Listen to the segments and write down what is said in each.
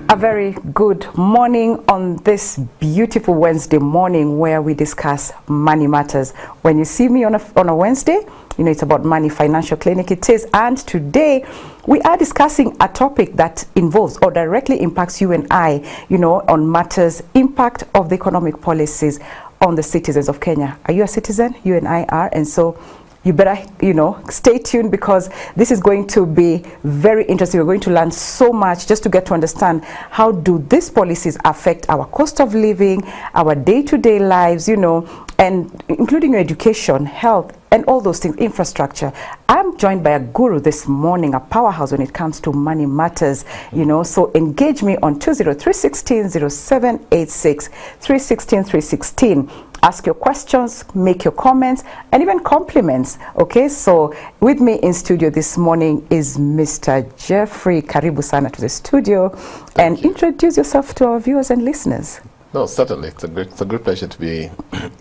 A very good morning on this beautiful Wednesday morning where we discuss money matters. When you see me on a Wednesday, you know it's about money, financial clinic it is. And today we are discussing a topic that involves or directly impacts you and I, you know, on matters, impact of the economic policies on the citizens of Kenya. Are you a citizen? You and I are. And so you better, you know, stay tuned because this is going to be very interesting. We're going to learn so much just to get to understand how do these policies affect our cost of living, our day-to-day lives, you know, and including your education, health, and all those things, infrastructure. I'm joined by a guru this morning, a powerhouse when it comes to money matters, you know, so engage me on 203160786, 316. Ask your questions, make your comments, and even compliments. Okay, so with me in studio this morning is Mr. Jeffrey. Karibu sana to the studio. And introduce yourself to our viewers and listeners. No, certainly. It's a great pleasure to be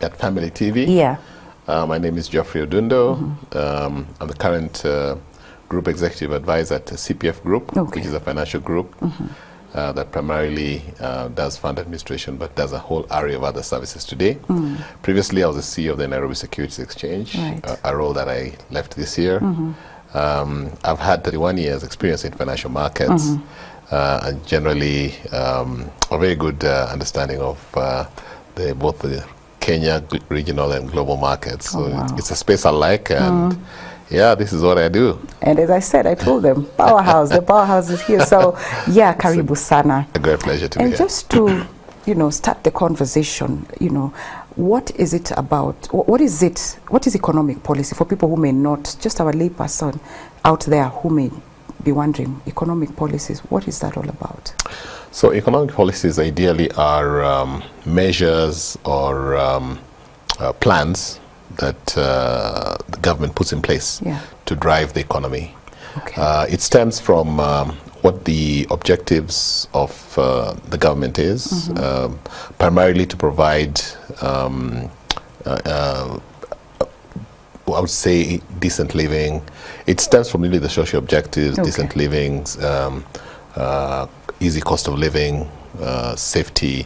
at Family TV. Yeah. My name is Jeffrey Odundo. I'm the current group executive advisor at CPF Group, which is a financial group. That primarily does fund administration, but does a whole array of other services today. Previously, I was the CEO of the Nairobi Securities Exchange, a role that I left this year. I've had 31 years experience in financial markets, and generally a very good understanding of both the Kenya regional and global markets. So it's a space I like, and yeah, this is what I do. And as I said, I told them, powerhouse, the powerhouse is here. So, yeah, karibu sana. A great pleasure to be here. And just to, you know, start the conversation, you know, what is it about? What is it? What is economic policy for people who may not, just our layperson out there who may be wondering, economic policies, what is that all about? So, economic policies ideally are measures or plans that the government puts in place to drive the economy. It stems from what the objectives of the government is, primarily to provide, I would say, decent living. It stems from really the social objectives, decent living, easy cost of living, safety,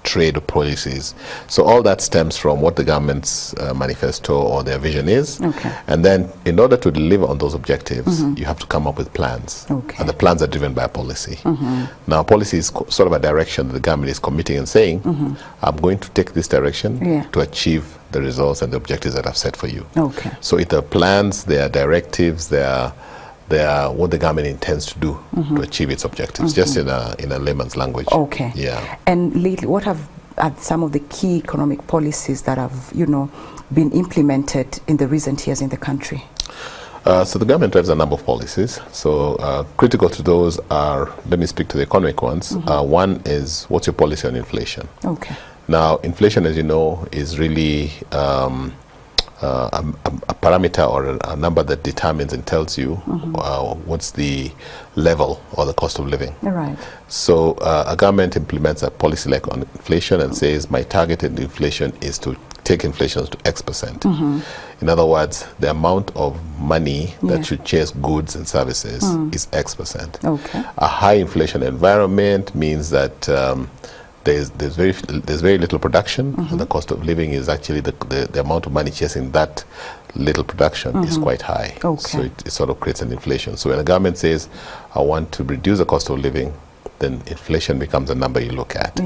trade policies. So all that stems from what the government's manifesto or their vision is. And then in order to deliver on those objectives, you have to come up with plans. And the plans are driven by policy. Now, policy is sort of a direction that the government is committing and saying, I'm going to take this direction to achieve the results and the objectives that I've set for you. So it are plans, there are directives, they are what the government intends to do to achieve its objectives, just in a layman's language. Yeah. And lately, what have some of the key economic policies that have, you know, been implemented in the recent years in the country? So the government drives a number of policies. So critical to those are, let me speak to the economic ones. One is, what's your policy on inflation? Now, inflation, as you know, is really a parameter or a number that determines and tells you what's the level or the cost of living. So a government implements a policy like on inflation and says my targeted inflation is to take inflation to X%. In other words, the amount of money that should chase goods and services is X%. A high inflation environment means that there's very little production, and the cost of living is actually the amount of money chasing that little production is quite high. So it sort of creates an inflation. So when the government says, I want to reduce the cost of living, then inflation becomes a number you look at.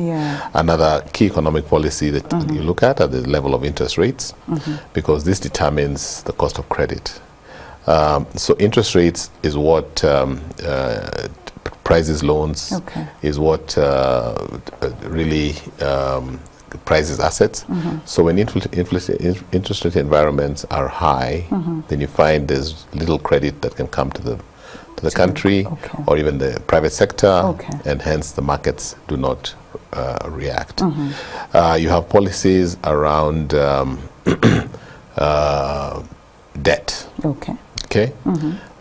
Another key economic policy that you look at are the level of interest rates, because this determines the cost of credit. So interest rates is what prices loans, is what really prices assets. So when interest rate environments are high, then you find there's little credit that can come to the country or even the private sector, and hence the markets do not react. You have policies around debt.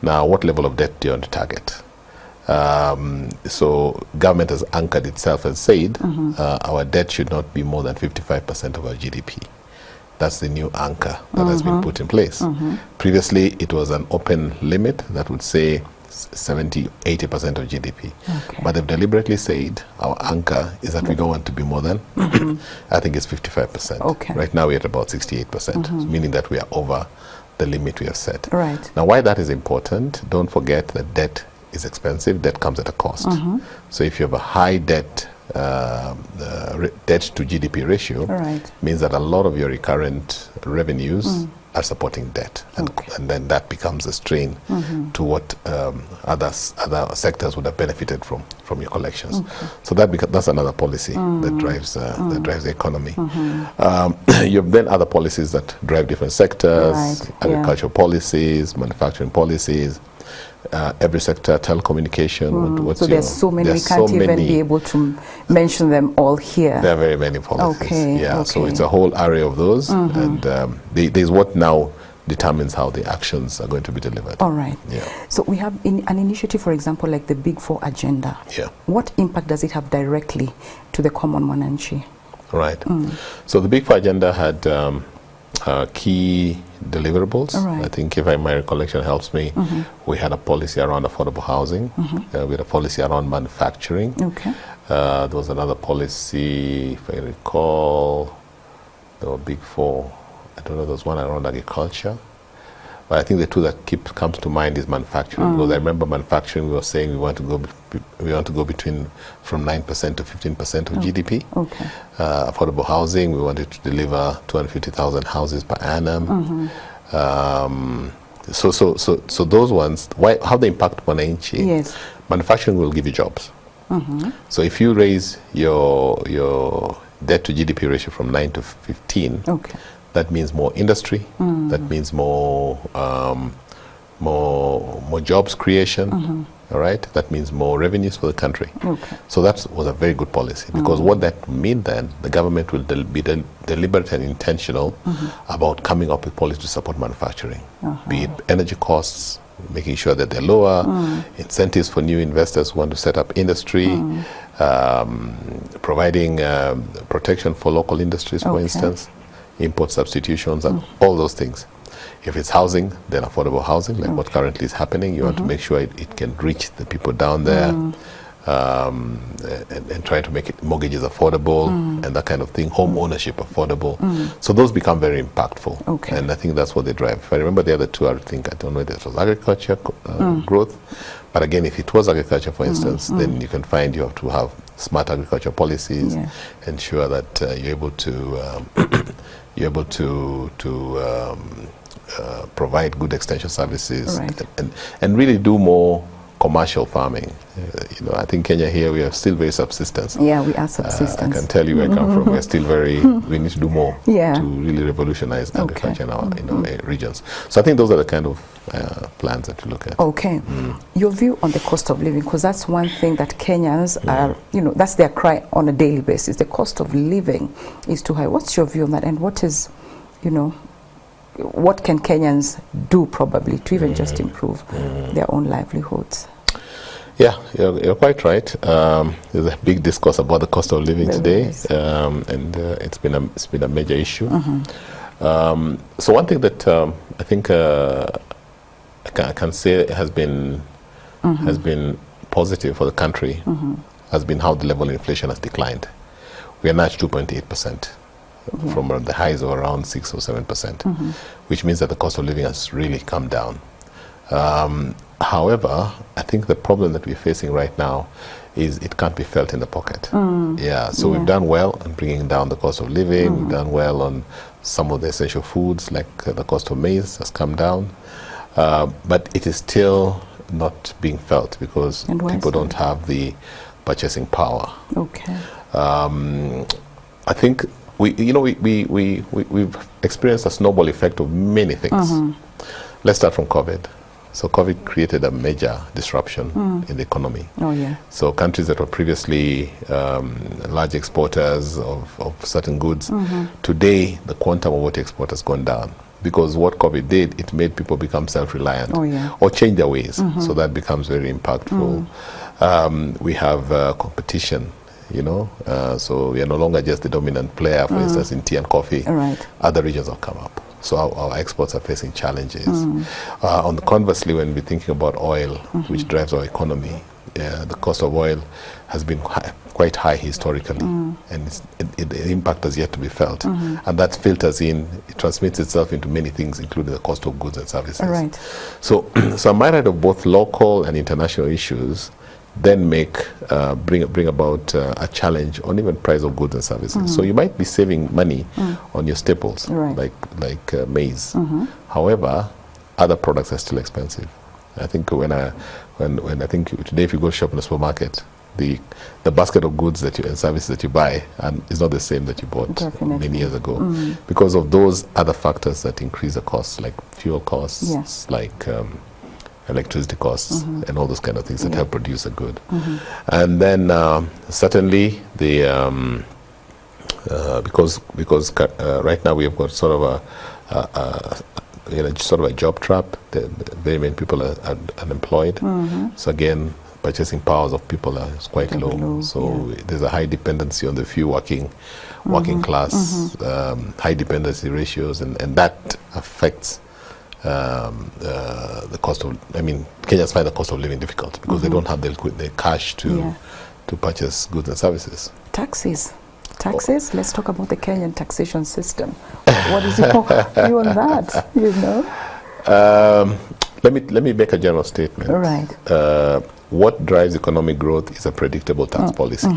Now, what level of debt do you want to target? So government has anchored itself and said our debt should not be more than 55% of our GDP. That's the new anchor that has been put in place. Previously, it was an open limit that would say 70, 80% of GDP. Okay. But they've deliberately said our anchor is that we don't want to be more than, I think it's 55%. Okay. Right now we're at about 68%, meaning that we are over the limit we have set. Right. Now, why that is important, don't forget that debt is expensive. Debt comes at a cost. So if you have a high debt debt to GDP ratio, means that a lot of your recurrent revenues are supporting debt, and then that becomes a strain to what other sectors would have benefited from your collections. So that's another policy that drives the economy. You have then other policies that drive different sectors, agricultural policies, manufacturing policies. Every sector, telecommunication. So there's so many, we can't even be able to mention them all here. There are very many policies. So it's a whole array of those, and there's what now determines how the actions are going to be delivered. All right. So we have an initiative, for example, like the Big Four agenda. What impact does it have directly to the common Mwananchi? Right. So the Big Four agenda had key deliverables. I think, if my recollection helps me, we had a policy around affordable housing. We had a policy around manufacturing. There was another policy, if I recall, there were Big Four. I don't know, there was one around agriculture. But I think the two that comes to mind is manufacturing, because I remember manufacturing, we were saying we want to go from 9% to 15% of GDP. Affordable housing, we wanted to deliver 250,000 houses per annum. So those ones, how they impact Mwananchi? Manufacturing will give you jobs. So if you raise your debt to GDP ratio from 9 to 15, that means more industry. That means more jobs creation. All right. That means more revenues for the country. So that was a very good policy, because what that means then, the government will be deliberate and intentional about coming up with policies to support manufacturing, be it energy costs, making sure that they're lower, incentives for new investors who want to set up industry, providing protection for local industries, for instance, import substitutions, and all those things. If it's housing, then affordable housing, like what currently is happening. You want to make sure it can reach the people down there, and try to make mortgages affordable and that kind of thing, home ownership affordable. So those become very impactful, and I think that's what they drive. If I remember the other two, I don't know if it was agriculture growth, but again, if it was agriculture, for instance, then you can find you have to have smart agriculture policies, ensure that you're able to provide good extension services, and really do more commercial farming. I think Kenya here, we are still very subsistence. We are subsistence. I can tell you where I come from. We're still we need to do more to really revolutionize agriculture in our regions. So I think those are the kind of plans that we look at. Your view on the cost of living, because that's one thing that Kenyans are, that's their cry on a daily basis. The cost of living is too high. What's your view on that, and what is, what can Kenyans do probably to even just improve their own livelihoods? You're quite right. There's a big discourse about the cost of living today, and it's been a major issue. So one thing that I think I can say has been positive for the country has been how the level of inflation has declined. We are now at 2.8%. From the highs of around 6 or 7%, which means that the cost of living has really come down. However, I think the problem that we're facing right now is it can't be felt in the pocket. So we've done well on bringing down the cost of living. We've done well on some of the essential foods, like the cost of maize has come down. But it is still not being felt because people don't have the purchasing power. I think we've experienced a snowball effect of many things. Let's start from COVID. So COVID created a major disruption in the economy. So countries that were previously large exporters of certain goods, today the quantum of what they export has gone down. Because what COVID did, it made people become self-reliant or change their ways. So that becomes very impactful. We have competition. So we are no longer just the dominant player, for instance, in tea and coffee. Other regions have come up. So our exports are facing challenges. On the conversely, when we're thinking about oil, which drives our economy, the cost of oil has been quite high historically, and the impact has yet to be felt. And that filters in, it transmits itself into many things, including the cost of goods and services. Right. So a myriad of both local and international issues then bring about a challenge on even price of goods and services. So you might be saving money on your staples, right. like maize. However, other products are still expensive. I think when I think today, if you go shop in a supermarket, the basket of goods and services that you buy is not the same that you bought many years ago, because of those other factors that increase the costs, like fuel costs, like electricity costs, and all those kind of things that help produce a good. And then certainly the because right now we have got sort of a job trap. Very many people are unemployed. So again, purchasing powers of people is quite low. So there's a high dependency on the few working class, high dependency ratios, and that affects the cost of. I mean, Kenyans find the cost of living difficult because they don't have the cash to purchase goods and services. Taxes. Let's talk about the Kenyan taxation system. What is your view on that? You know. Let me make a general statement. All right. What drives economic growth is a predictable tax policy.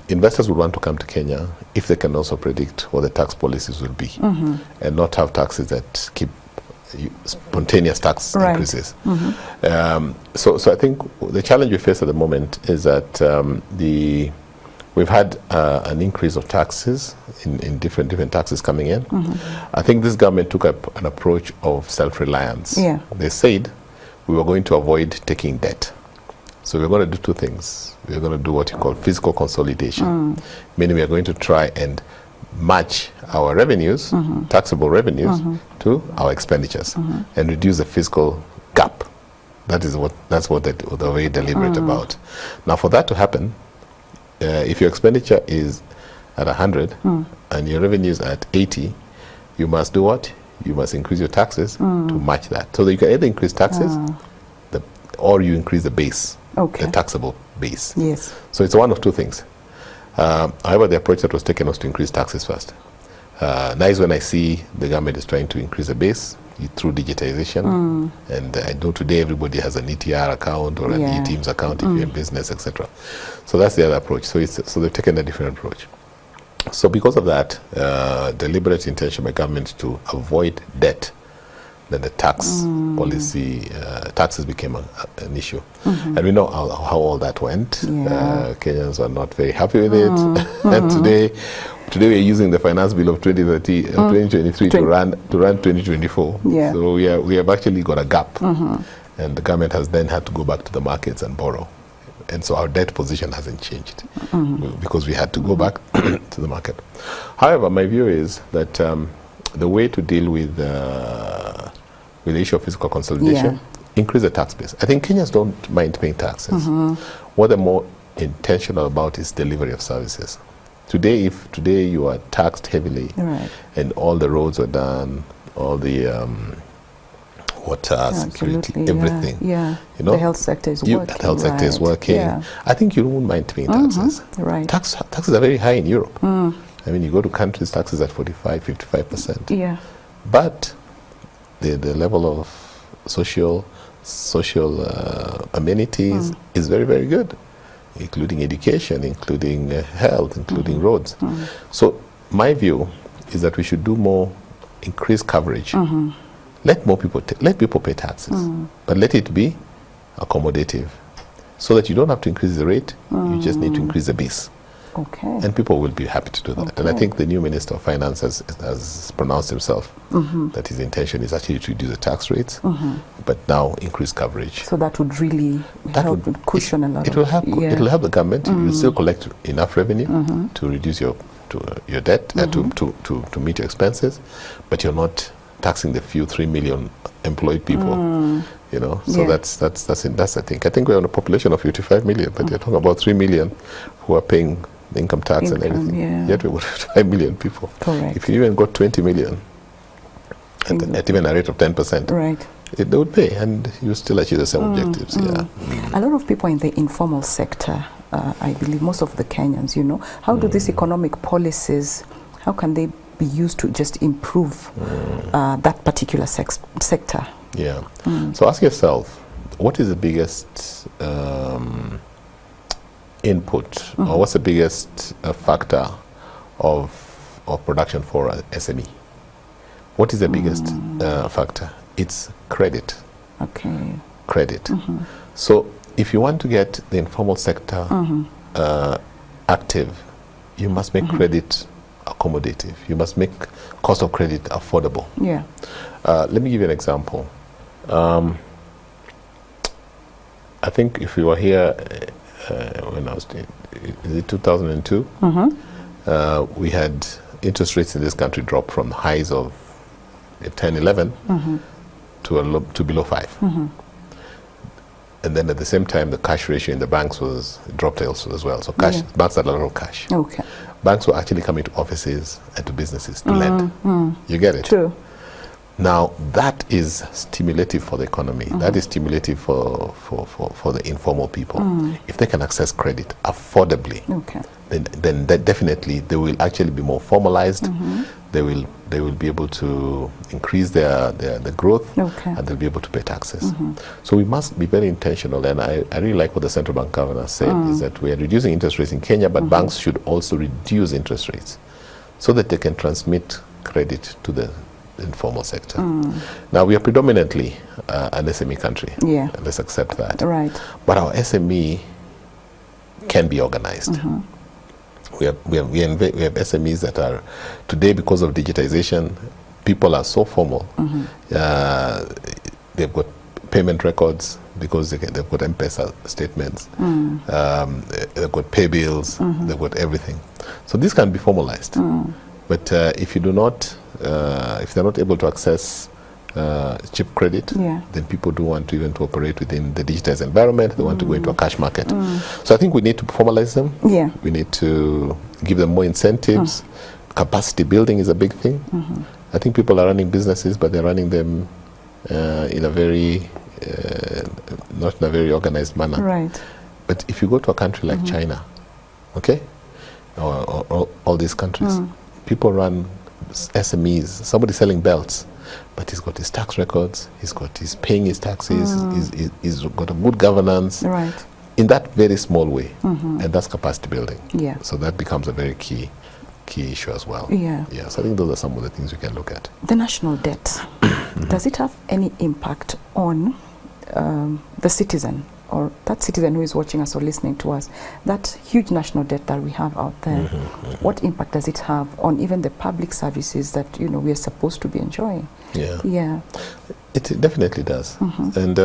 Investors would want to come to Kenya if they can also predict what the tax policies will be, and not have taxes that keep spontaneous tax increases. So I think the challenge we face at the moment is that we've had an increase of taxes in different taxes coming in. I think this government took up an approach of self-reliance. They said we were going to avoid taking debt. So we're going to do two things. We're going to do what you call fiscal consolidation, meaning we are going to try and match our revenues, taxable revenues, to our expenditures, and reduce the fiscal gap. That's what they're very deliberate about. Now, for that to happen, if your expenditure is at 100 and your revenues at 80, you must do what? You must increase your taxes to match that. So that you can either increase taxes or you increase the base, the taxable base. Yes. So it's one of two things. However, the approach that was taken was to increase taxes first. Now is when I see the government is trying to increase the base through digitization. And I know today everybody has an ETR account or an eTeams account if you're in business, etc. So that's the other approach. So they've taken a different approach. So because of that deliberate intention by government to avoid debt, then the tax policy, taxes became an issue. And we know how all that went. Kenyans are not very happy with it. And today we're using the finance bill of 2023 to run 2024. So we have actually got a gap. And the government has then had to go back to the markets and borrow. And so our debt position hasn't changed because we had to go back to the market. However, my view is that the way to deal with the issue of fiscal consolidation, increase the tax base. I think Kenyans don't mind paying taxes. What they're more intentional about is delivery of services. Today, if you are taxed heavily and all the roads are done, all the water, security, everything. You know, the health sector is working. The health sector is working. I think you won't mind paying taxes. Taxes are very high in Europe. I mean, you go to countries, taxes at 45, 55%. But the level of social amenities is very, very good, including education, including health, including roads. So my view is that we should do more increased coverage. Let more people pay taxes, but let it be accommodative, so that you don't have to increase the rate. You just need to increase the base. And people will be happy to do that. And I think the new Minister of Finance has pronounced himself that his intention is actually to reduce the tax rates, but now increase coverage. So that would really help cushion a lot. It will help. It will help the government. You will still collect enough revenue to reduce your debt, to meet your expenses, but you're not taxing the few 3 million employed people. You know, so that's I think we're on a population of 55 million, but you're talking about 3 million who are paying income tax and everything. Yeah. Yet we would have 5 million people. Correct. If you even got 20 million at even a rate of 10%, right, they would pay, and you still achieve the same objectives. Yeah. A lot of people in the informal sector, I believe most of the Kenyans, how do these economic policies, how can they be used to just improve that particular sector? Yeah. So ask yourself, what is the biggest input, or what's the biggest factor of production for a SME? What is the biggest factor? It's credit. Okay. Credit. So if you want to get the informal sector active, you must make credit accommodative. You must make cost of credit affordable. Yeah. Let me give you an example. I think if you were here when I was is it 2002, we had interest rates in this country drop from highs of 10, 11 to below 5. And then at the same time, the cash ratio in the banks was dropped also as well. So banks had a lot of cash. Okay. Banks were actually coming to offices and to businesses to lend. You get it? True. Now, that is stimulative for the economy. That is stimulative for the informal people. If they can access credit affordably, then definitely they will actually be more formalized. They will be able to increase their growth, and they'll be able to pay taxes. So we must be very intentional, and I really like what the central bank governor said, is that we are reducing interest rates in Kenya, but banks should also reduce interest rates so that they can transmit credit to the informal sector. Now, we are predominantly an SME country. Yeah. Let's accept that. Right. But our SME can be organized. We have SMEs that are today, because of digitization, people are so formal. They've got payment records because they've got M-Pesa statements. They've got pay bills. They've got everything. So this can be formalized. But if you do not, if they're not able to access cheap credit, then people do want to even to operate within the digitized environment. They want to go into a cash market. So I think we need to formalize them. Yeah. We need to give them more incentives. Capacity building is a big thing. I think people are running businesses, but they're running them in a very, not in a very organized manner. Right. But if you go to a country like China, okay, or all these countries, people run SMEs. Somebody selling belts, but he's got his tax records, he's paying his taxes, he's got a good governance, right, in that very small way, and that's capacity building. Yeah. So that becomes a very key issue as well. Yeah. Yeah. So I think those are some of the things we can look at. The national debt, does it have any impact on the citizen, or that citizen who is watching us or listening to us? That huge national debt that we have out there, what impact does it have on even the public services that we are supposed to be enjoying? Yeah. Yeah. It definitely does. And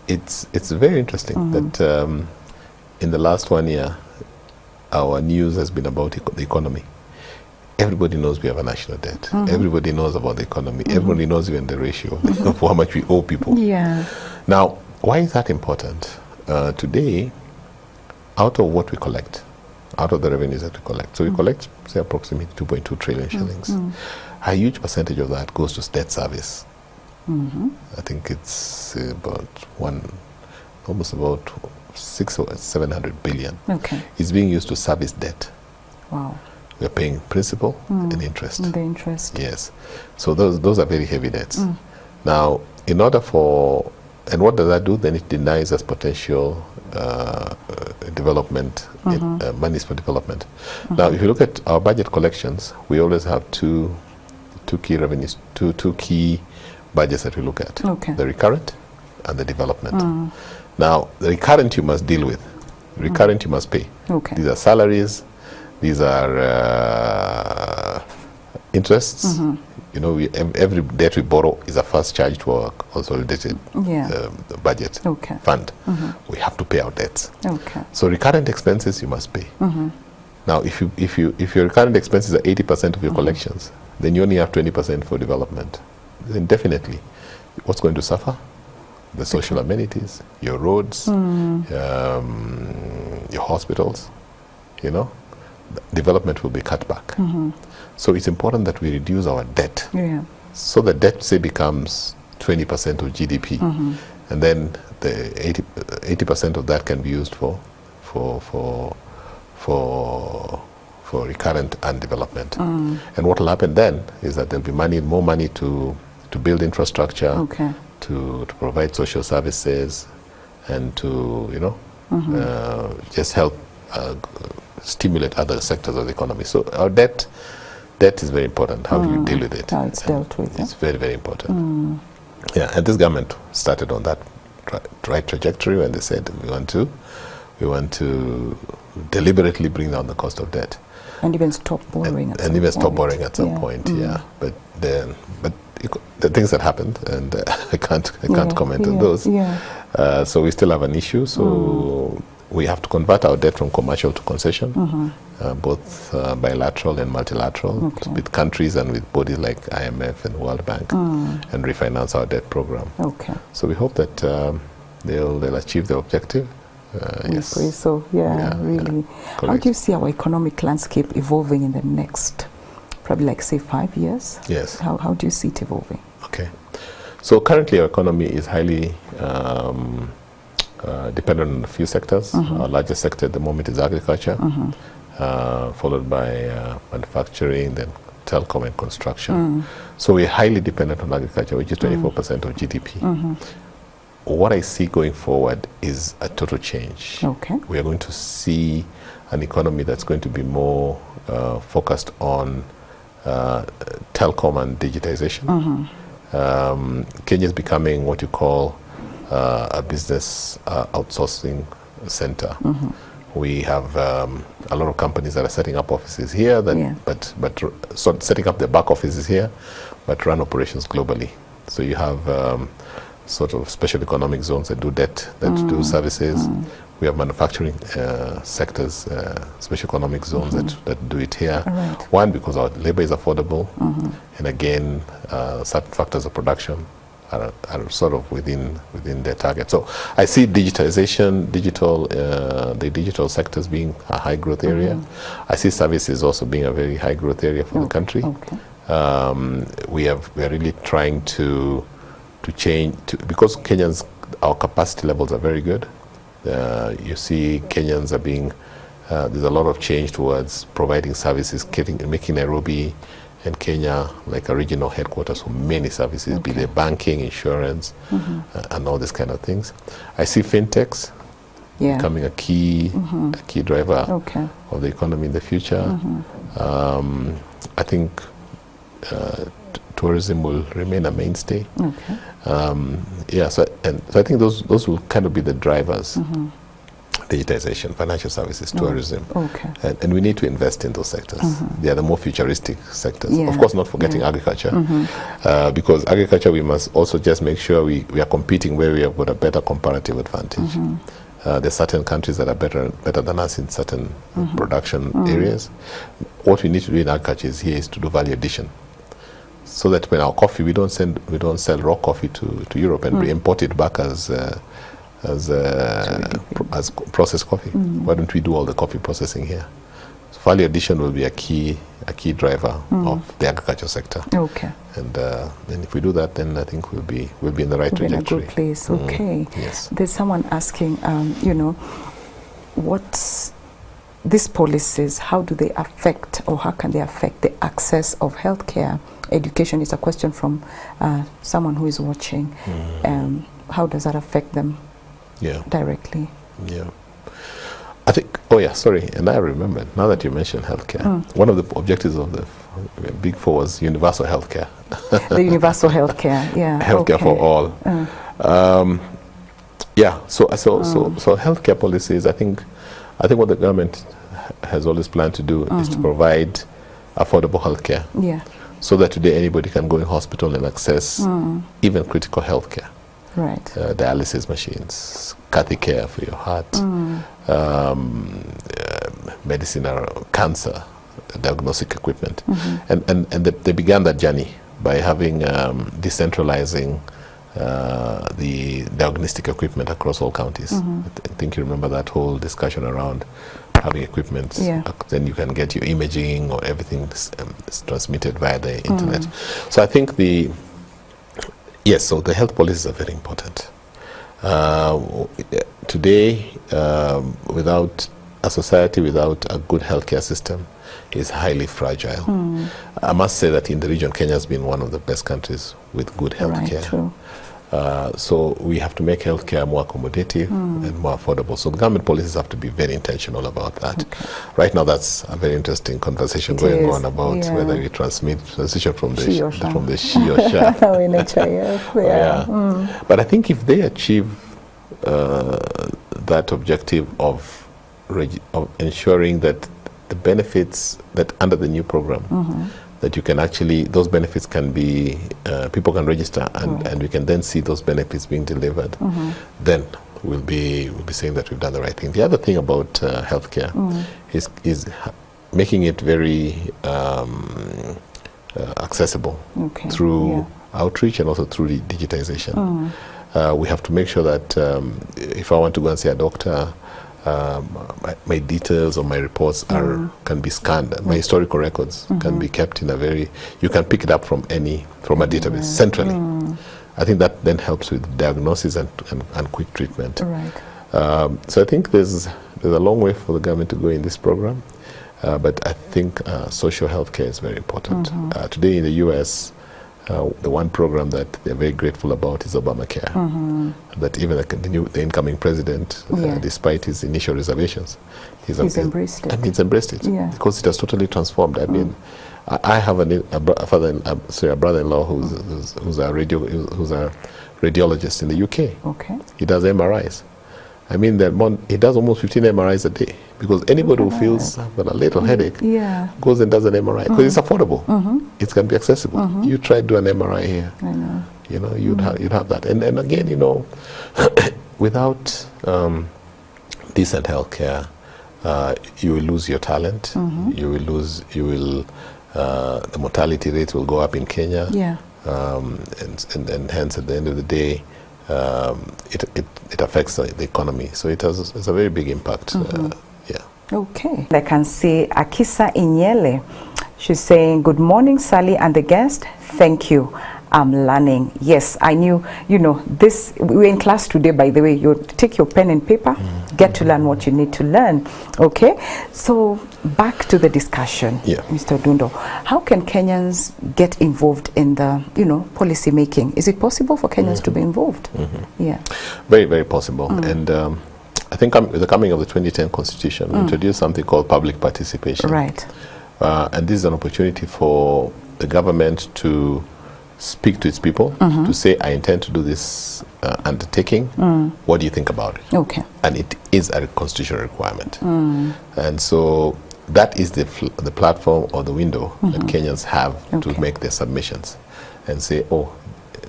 it's very interesting that in the last 1 year, our news has been about the economy. Everybody knows we have a national debt. Everybody knows about the economy. Everybody knows even the ratio of how much we owe people. Yeah. Now, why is that important? Today, out of what we collect, out of the revenues that we collect, so we collect, say, approximately 2.2 trillion shillings. A huge percentage of that goes to debt service. I think it's almost about 600 or 700 billion. Okay. It's being used to service debt. Wow. We're paying principal and interest. The interest. Yes. So those are very heavy debts. Now, in order for, and what does that do? Then it denies us potential development, monies for development. Now, if you look at our budget collections, we always have two key revenues, two key budgets that we look at. Okay. The recurrent and the development. Now, the recurrent you must deal with. Recurrent you must pay. Okay. These are salaries. These are interests. Every debt we borrow is a first charge to our consolidated budget fund. We have to pay our debts. Okay. So recurrent expenses you must pay. Now, if your recurrent expenses are 80% of your collections, then you only have 20% for development. Then definitely, what's going to suffer? the social amenities, your roads, your hospitals, you know, development will be cut back. So it's important that we reduce our debt. So the debt, say, becomes 20% of GDP, and then the 80% of that can be used for recurrent and development. And what will happen then is that there'll be more money to build infrastructure, to provide social services, and to, you know, just help stimulate other sectors of the economy. So our debt is very important. How do you deal with it? How it's dealt with. It's very, very important. Yeah, and this government started on that right trajectory when they said we want to deliberately bring down the cost of debt. And even stop borrowing at some point. And even stop borrowing at some point, yeah. But the things that happened, and I can't comment on those. So we still have an issue. So we have to convert our debt from commercial to concession, both bilateral and multilateral, with countries and with bodies like IMF and World Bank, and refinance our debt program. So we hope that they'll achieve the objective. Yes. So, really. How do you see our economic landscape evolving in the next, probably like, say, 5 years? Yes. How do you see it evolving? Okay. So currently our economy is highly dependent on a few sectors. Our largest sector at the moment is agriculture, followed by manufacturing, then telecom and construction. So we're highly dependent on agriculture, which is 24% of GDP. What I see going forward is a total change. We are going to see an economy that's going to be more focused on telecom and digitization. Kenya is becoming what you call a business outsourcing center. We have a lot of companies that are setting up offices here, but setting up their back offices here, but run operations globally. So you have sort of special economic zones that do debt, that do services. We have manufacturing sectors, special economic zones that do it here. One, because our labor is affordable, and again, certain factors of production are sort of within their target. So I see digitization, the digital sectors being a high growth area. I see services also being a very high growth area for the country. We are really trying to change, because Kenyans, our capacity levels are very good. You see Kenyans are being, there's a lot of change towards providing services, making Nairobi and Kenya like a regional headquarters for many services, be they banking, insurance, and all these kind of things. I see fintechs becoming a key driver of the economy in the future. I think tourism will remain a mainstay. So I think those will kind of be the drivers. Digitization, financial services, tourism. And we need to invest in those sectors. They are the more futuristic sectors. Of course, not forgetting agriculture, because agriculture, we must also just make sure we are competing where we have got a better comparative advantage. There are certain countries that are better than us in certain production areas. What we need to do in agriculture is to do value addition, so that when our coffee, we don't sell raw coffee to Europe and we import it back as processed coffee. Why don't we do all the coffee processing here? So value addition will be a key driver of the agriculture sector. And if we do that, then I think we'll be in the right trajectory. In a good place. Yes. There's someone asking, what's these policies, how do they affect, or how can they affect the access of healthcare? Education is a question from someone who is watching. How does that affect them directly? I think, and I remember, now that you mentioned healthcare, one of the objectives of the Big Four was universal healthcare. The universal healthcare, healthcare for all. So healthcare policies, I think what the government has always planned to do is to provide affordable healthcare. So that today anybody can go in hospital and access even critical healthcare. Dialysis machines, catheter care for your heart, medicine or cancer diagnostic equipment. And they began that journey by having decentralizing the diagnostic equipment across all counties. I think you remember that whole discussion around having equipment. Then you can get your imaging or everything is transmitted via the internet. So I think so the health policies are very important. Today, without a society without a good healthcare system is highly fragile. I must say that in the region, Kenya has been one of the best countries with good healthcare. True. So we have to make healthcare more accommodative and more affordable. So the government policies have to be very intentional about that. Right now, that's a very interesting conversation going on about whether we transition from the she or sha. But I think if they achieve that objective of ensuring that the benefits that under the new program, that you can actually, those benefits can be, people can register and we can then see those benefits being delivered, then we'll be saying that we've done the right thing. The other thing about healthcare is making it very accessible through outreach and also through the digitization. We have to make sure that if I want to go and see a doctor, my details or my reports can be scanned. My historical records can be kept in a you can pick it up from a database centrally. I think that then helps with diagnosis and quick treatment. So I think there's a long way for the government to go in this program, but I think social health care is very important. Today in the US, the one program that they're very grateful about is Obamacare. That even the incoming president, despite his initial reservations, he's embraced it. He's embraced it because it has totally transformed. I mean, I have a brother-in-law who's a radiologist in the UK. He does MRIs. I mean, he does almost 15 MRIs a day because anybody who feels a little headache goes and does an MRI because it's affordable. It can be accessible. You try to do an MRI here. I know. You'd have that. And again, without decent healthcare, you will lose your talent. The mortality rates will go up in Kenya. And hence, at the end of the day, it affects the economy. So it's a very big impact. Okay. I can see Akisa Inyele. She's saying, good morning, Sally and the guest. Thank you. I'm learning. Yes, I knew, this, we were in class today, by the way. You take your pen and paper, get to learn what you need to learn. Okay, so back to the discussion, Mr. Dundo. How can Kenyans get involved in the, policy making? Is it possible for Kenyans to be involved? Very, very possible. And I think with the coming of the 2010 Constitution, we introduced something called public participation. And this is an opportunity for the government to speak to its people, to say, I intend to do this undertaking. What do you think about it? And it is a constitutional requirement. And so that is the platform or the window that Kenyans have to make their submissions and say,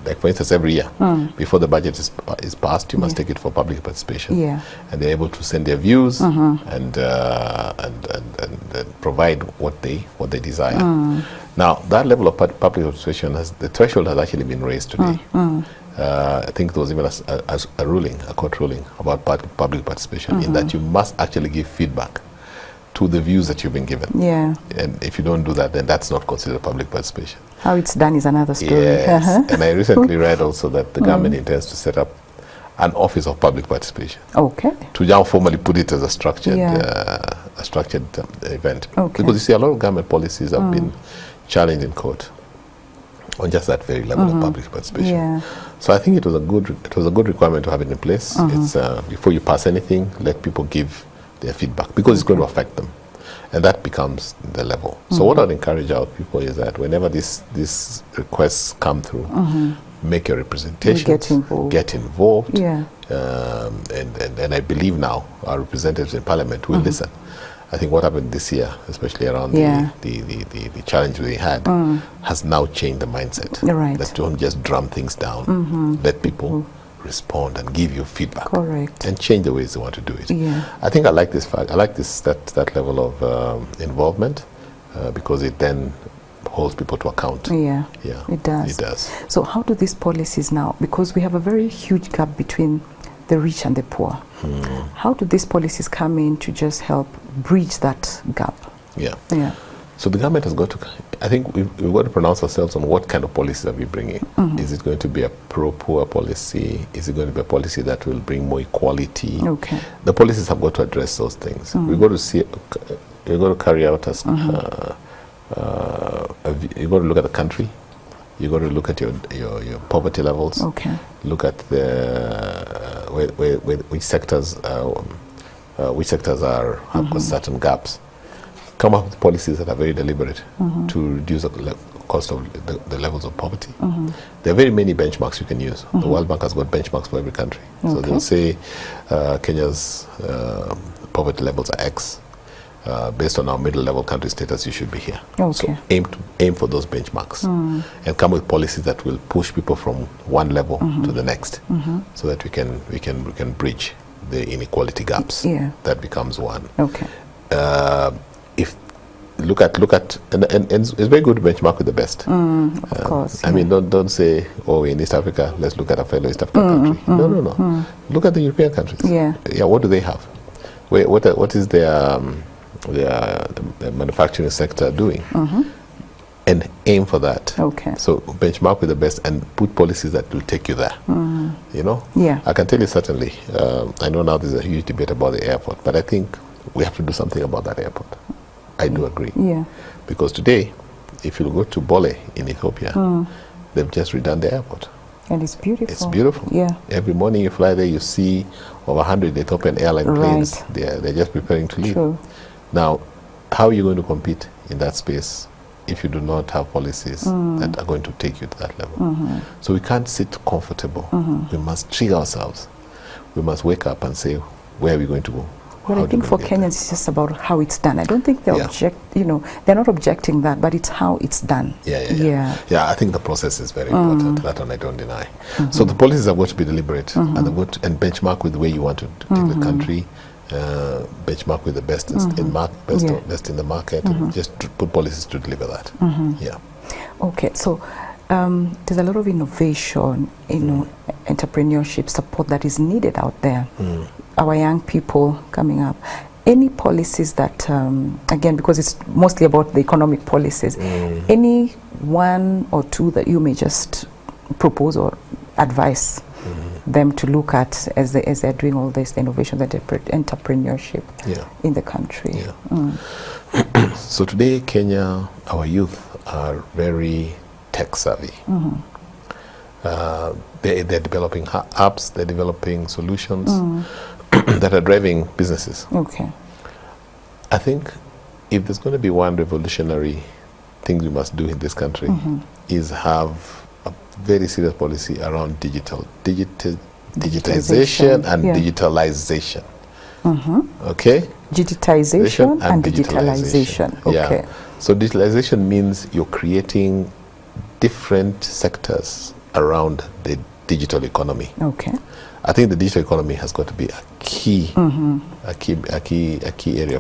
like for instance, every year before the budget is passed, you must take it for public participation. And they're able to send their views and provide what they desire. Now, that level of public participation, the threshold has actually been raised today. I think there was even a court ruling about public participation in that you must actually give feedback to the views that you've been given. And if you don't do that, then that's not considered public participation. How it's done is another story. And I recently read also that the government intends to set up an office of public participation. To now formally put it as a structured event. Because you see, a lot of government policies have been challenged in court on just that very level of public participation. So I think it was a good requirement to have it in place. It's before you pass anything, let people give their feedback because it's going to affect them. And that becomes the level. So what I'd encourage our people is that whenever these requests come through, make your representations, get involved. And I believe now our representatives in Parliament will listen. I think what happened this year, especially around the challenge we had, has now changed the mindset. That don't just drum things down. Let people respond and give you feedback and change the ways they want to do it. I think I like this fact. I like that level of involvement because it then holds people to account. Yeah, yeah, it does. It does. So how do these policies now, because we have a very huge gap between the rich and the poor, how do these policies come in to just help bridge that gap? Yeah. Yeah. So the government has got to, I think we've got to pronounce ourselves on what kind of policies are we bringing. Is it going to be a pro-poor policy? Is it going to be a policy that will bring more equality? Okay. The policies have got to address those things. We've got to see, we've got to carry out as, you've got to look at the country. You've got to look at your poverty levels. Okay. Look at the which sectors have got certain gaps. Come up with policies that are very deliberate to reduce the cost of the levels of poverty. There are very many benchmarks you can use. The World Bank has got benchmarks for every country. Okay. So they'll say Kenya's poverty levels are X. Based on our middle level country status, you should be here. Okay. So aim for those benchmarks and come with policies that will push people from one level to the next, so that we can bridge the inequality gaps. Yeah. That becomes one. Okay. If look at and it's very good to benchmark with the best. Of course. I mean, don't say, oh, in East Africa, let's look at a fellow East African country. No. Look at the European countries. Yeah. Yeah. What do they have? What is their manufacturing sector doing? And aim for that. Okay. So benchmark with the best and put policies that will take you there. You know? Yeah. I can tell you certainly, I know now there's a huge debate about the airport, but I think we have to do something about that airport. I do agree. Yeah. Because today, if you go to Bole in Ethiopia, they've just redone the airport. And it's beautiful. It's beautiful. Yeah. Every morning you fly there, you see over 100 Ethiopian airline planes. They're just preparing to leave. True. Now, how are you going to compete in that space if you do not have policies that are going to take you to that level? So we can't sit comfortable. We must trigger ourselves. We must wake up and say, where are we going to go? But I think for Kenyans, it's just about how it's done. I don't think they object, they're not objecting that, but it's how it's done. Yeah, I think the process is very important. That one I don't deny. So the policies have got to be deliberate and benchmark with the way you want to take the country, benchmark with the best best in the market, and just to put policies to deliver that. Yeah. Okay, so there's a lot of innovation, entrepreneurship support that is needed out there. Our young people coming up. Any policies that, again, because it's mostly about the economic policies, any one or two that you may just propose or advise them to look at as they're doing all this innovation and entrepreneurship in the country? Yeah. So today, Kenya, our youth are very tech savvy. They're developing apps, they're developing solutions that are driving businesses. Okay. I think if there's going to be one revolutionary thing we must do in this country is have a very serious policy around digitization and digitalization. Okay? Digitization and digitalization. Okay. Yeah. So digitalization means you're creating different sectors around the digital economy. Okay. I think the digital economy has got to be a key area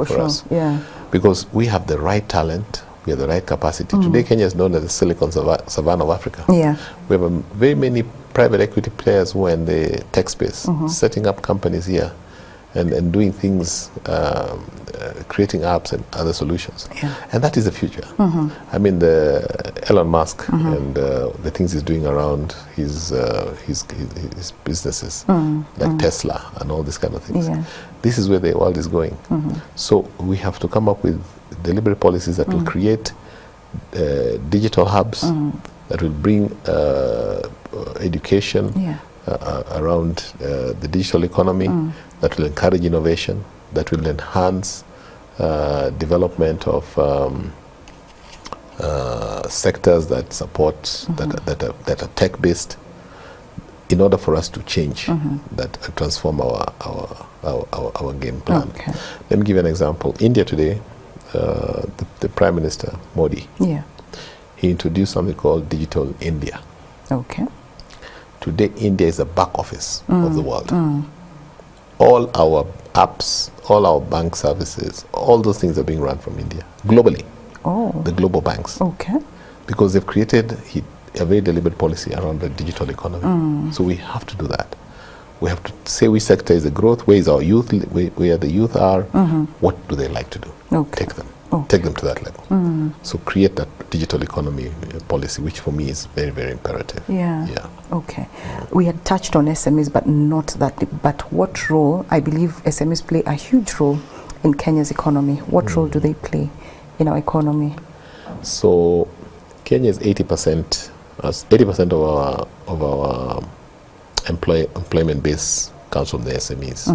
for us. Yeah. Because we have the right talent, we have the right capacity. Today, Kenya is known as the Silicon Savannah of Africa. Yeah. We have very many private equity players who are in the tech space, setting up companies here and doing things, creating apps and other solutions. Yeah. And that is the future. I mean, the Elon Musk and the things he's doing around his businesses, like Tesla and all these kind of things. Yeah. This is where the world is going. So we have to come up with deliberate policies that will create digital hubs that will bring education around the digital economy, that will encourage innovation, that will enhance development of sectors that support that are tech-based, in order for us to change that, transform our game plan. Okay. Let me give you an example. India today, the Prime Minister Modi, he introduced something called Digital India. Okay. Today, India is the back office of the world. All our apps, all our bank services, all those things are being run from India globally. the global banks. Okay. Because they've created a very deliberate policy around the digital economy. So we have to do that. We have to say which sector is the growth, where is our youth, where the youth are, what do they like to do. Okay. Take them to that level. So create that digital economy policy, which for me is very, very imperative. Yeah. Okay. We had touched on SMEs, but not that deep. But what role, I believe SMEs play a huge role in Kenya's economy. What role do they play in our economy? So Kenya is 80% of our employment base comes from the SMEs.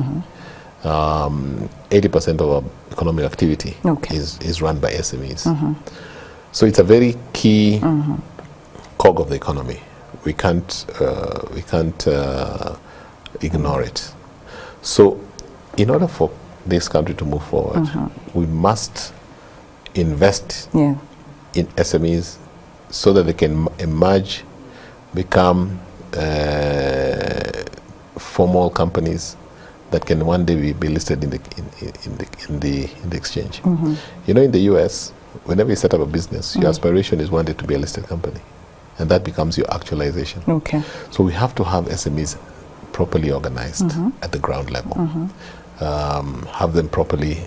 80% of our economic activity is run by SMEs. So it's a very key cog of the economy. We can't ignore it. So in order for this country to move forward, we must invest in SMEs so that they can emerge, become formal companies that can one day be listed in the exchange. You know, in the US, whenever you set up a business, your aspiration is one day to be a listed company, and that becomes your actualization. Okay. So we have to have SMEs properly organized at the ground level, have them properly,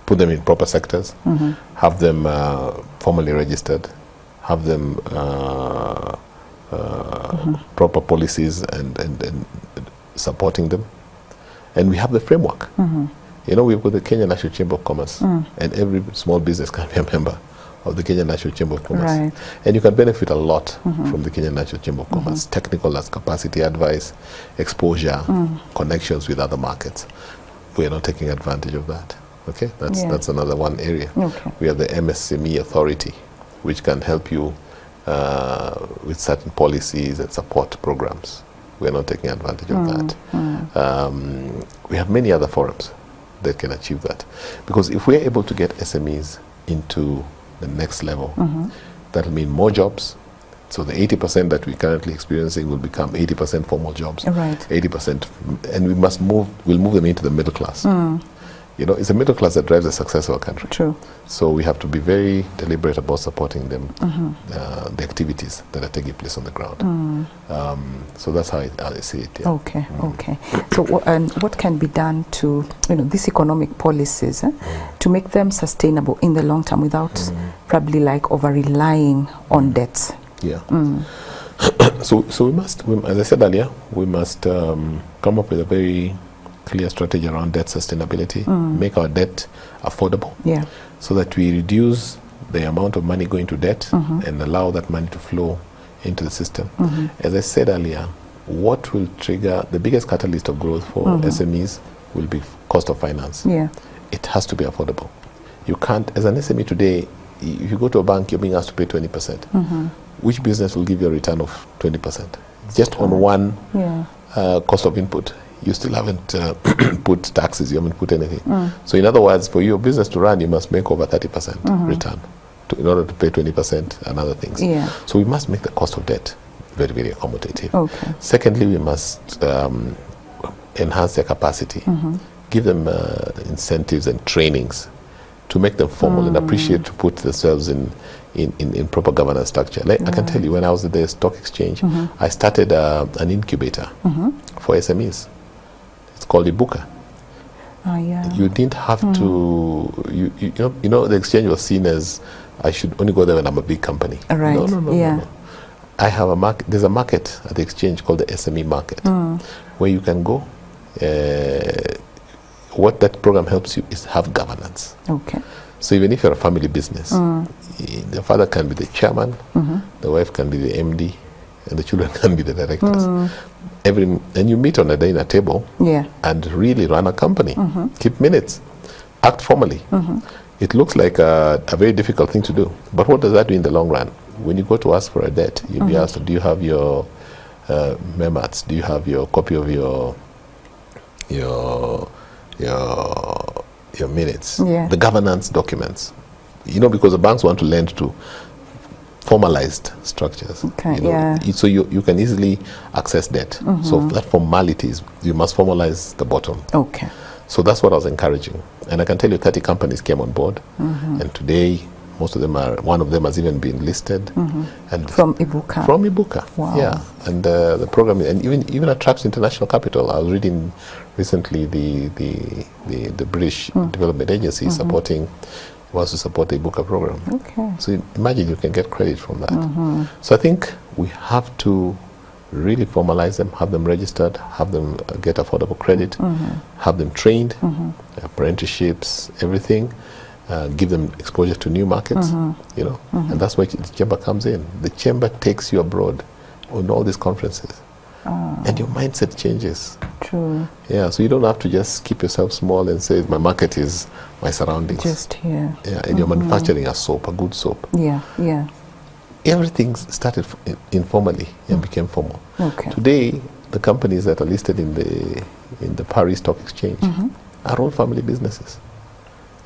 put them in proper sectors, have them formally registered, have them proper policies and supporting them, and we have the framework. You know, we've got the Kenya National Chamber of Commerce, and every small business can be a member of the Kenya National Chamber of Commerce. Right. And you can benefit a lot from the Kenya National Chamber of Commerce. Technical as capacity advice, exposure, connections with other markets. We are not taking advantage of that. Okay, that's another one area. Okay. We have the MSME authority, which can help you with certain policies and support programs. We are not taking advantage of that. We have many other forums that can achieve that. Because if we are able to get SMEs into the next level, that will mean more jobs. So the 80% that we're currently experiencing will become 80% formal jobs. Right. 80%, and we'll move them into the middle class. You know, it's the middle class that drives the success of our country. True. So we have to be very deliberate about supporting them, the activities that are taking place on the ground. So that's how I see it. Yeah. Okay, okay. So what can be done to, these economic policies to make them sustainable in the long term without probably like over-relying on debts? Yeah. So we must, as I said earlier, we must come up with a very clear strategy around debt sustainability, make our debt affordable, so that we reduce the amount of money going to debt and allow that money to flow into the system. As I said earlier, what will trigger the biggest catalyst of growth for SMEs will be cost of finance. It has to be affordable. You can't, as an SME today, if you go to a bank, you're being asked to pay 20%. Which business will give you a return of 20%? Just on one cost of input. You still haven't put taxes, you haven't put anything. So in other words, for your business to run, you must make over 30% return in order to pay 20% and other things. So we must make the cost of debt very, very accommodative. Okay. Secondly, we must enhance their capacity, give them incentives and trainings to make them formal and appreciate to put themselves in proper governance structure. Like, I can tell you, when I was at the stock exchange, I started an incubator for SMEs. It's called Ibuka. You didn't have to, you know, the exchange was seen as I should only go there when I'm a big company. Right. No. I have a market. There's a market at the exchange called the SME market, where you can go. What that program helps you is have governance. Okay. So even if you're a family business, the father can be the chairman, the wife can be the MD, and the children can be the directors. And you meet on a dinner table and really run a company. Keep minutes, act formally. It looks like a very difficult thing to do, but what does that do in the long run? When you go to ask for a debt, you'll be asked, do you have your memats? Do you have your copy of your minutes, the governance documents, because the banks want to lend to formalized structures. Okay, so you can easily access debt. So that formalities, you must formalize the bottom. Okay. So that's what I was encouraging. And I can tell you 30 companies came on board. And today, most of them are, one of them has even been listed. And from Ibuka. From Ibuka, wow. Yeah. And the program, and even attracts international capital. I was reading recently the British Development Agency wants to support the Ibuka program. Okay. So imagine you can get credit from that. So I think we have to really formalize them, have them registered, have them get affordable credit, have them trained, apprenticeships, everything, give them exposure to new markets, you know, and that's where the chamber comes in. The chamber takes you abroad on all these conferences, and your mindset changes. True. Yeah, so you don't have to just keep yourself small and say my market is my surroundings. Just here. Yeah, and you're manufacturing a soap, a good soap. Yeah, yeah. Everything started informally and became formal. Okay. Today, the companies that are listed in the Paris Stock Exchange are all family businesses.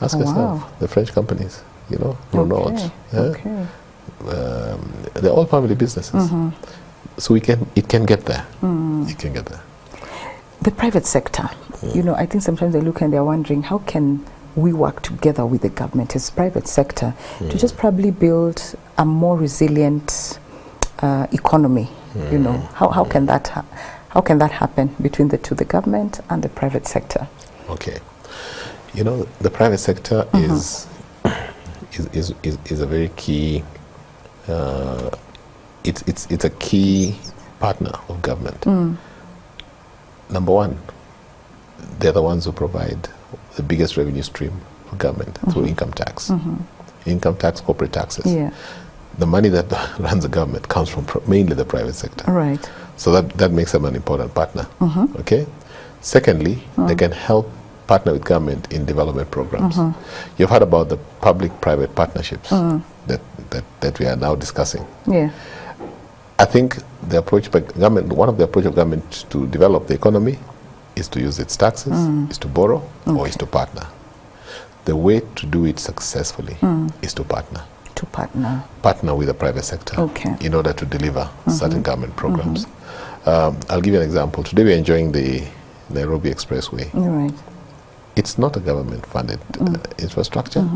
Ask yourself, wow. the French companies, you know, Renault. Okay. Yeah? Okay. They're all family businesses. So it can get there. It can get there. The private sector, you know, I think sometimes they look and they're wondering, how can we work together with the government as private sector to just probably build a more resilient economy? You know, how can that happen between the two, the government and the private sector? Okay, you know, the private sector is a very key. It's a key partner of government. Number one, they're the ones who provide the biggest revenue stream for government through income tax. Income tax, corporate taxes. Yeah. The money that runs the government comes from mainly the private sector. Right. So that makes them an important partner. Okay. Secondly, they can help partner with government in development programs. You've heard about the public-private partnerships that we are now discussing. Yeah. I think the approach by government, one of the approach of government to develop the economy is to use its taxes, is to borrow, or is to partner. The way to do it successfully is to partner. To partner. Partner with the private sector in order to deliver certain government programs. I'll give you an example. Today we're enjoying the Nairobi Expressway. Right. It's not a government-funded infrastructure.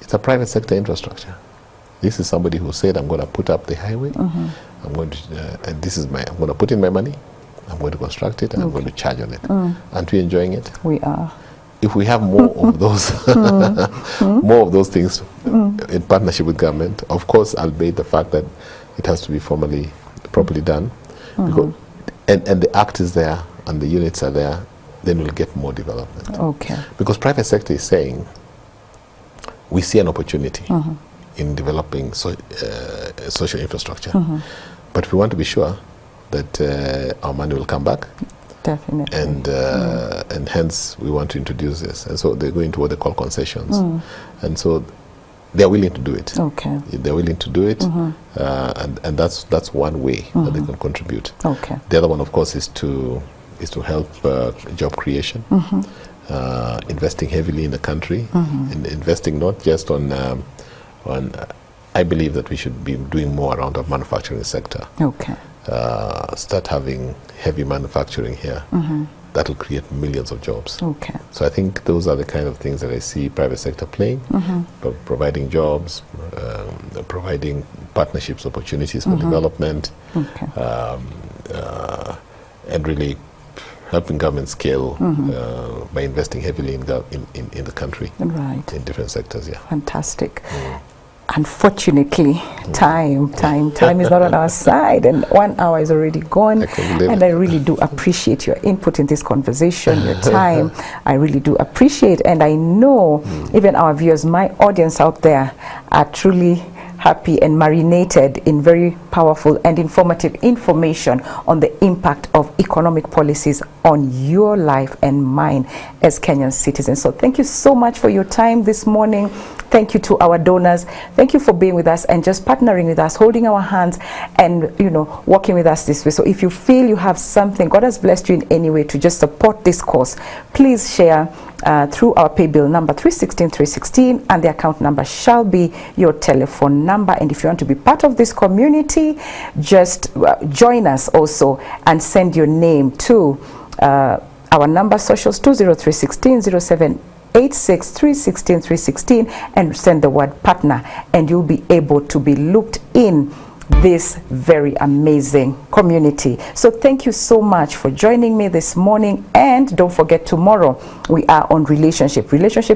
It's a private sector infrastructure. This is somebody who said, I'm going to put up the highway, I'm going to, and this is I'm going to put in my money, I'm going to construct it, and I'm going to charge on it. Aren't we enjoying it? We are. If we have more of those, more of those things in partnership with government, of course, albeit the fact that it has to be properly done, because, and the act is there and the units are there, then we'll get more development. Okay. Because private sector is saying, we see an opportunity in developing social infrastructure, but we want to be sure that our money will come back. Definitely. And hence we want to introduce this. And so they're going to what they call concessions. And so they're willing to do it. Okay. They're willing to do it, and that's one way that they can contribute. Okay. The other one, of course, is to help job creation, investing heavily in the country, and investing not just on. I believe that we should be doing more around our manufacturing sector. Okay. Start having heavy manufacturing here. That will create millions of jobs. Okay. So I think those are the kind of things that I see private sector playing, providing jobs, providing partnerships, opportunities for development, and really helping government scale by investing heavily in the country, in different sectors. Yeah. Fantastic. Unfortunately, time is not on our side, and 1 hour is already gone. And I really do appreciate your input in this conversation, your time. I really do appreciate, and I know even our viewers, my audience out there, are truly happy and marinated in very powerful and informative information on the impact of economic policies on your life and mine as Kenyan citizens. So thank you so much for your time this morning. Thank you to our donors. Thank you for being with us and just partnering with us, holding our hands and, you know, working with us this way. So if you feel you have something, God has blessed you in any way to just support this cause, please share through our pay bill number 316 and the account number shall be your telephone number. And if you want to be part of this community, just join us also and send your name to Our number socials 20316 0786 316 316, and send the word partner, and you'll be able to be looped in this very amazing community. So thank you so much for joining me this morning, and don't forget, tomorrow we are on relationship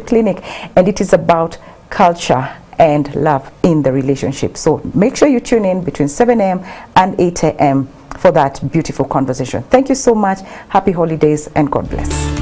clinic, and it is about culture and love in the relationship. So make sure you tune in between 7 a.m. and 8 a.m. for that beautiful conversation. Thank you so much. Happy holidays and God bless.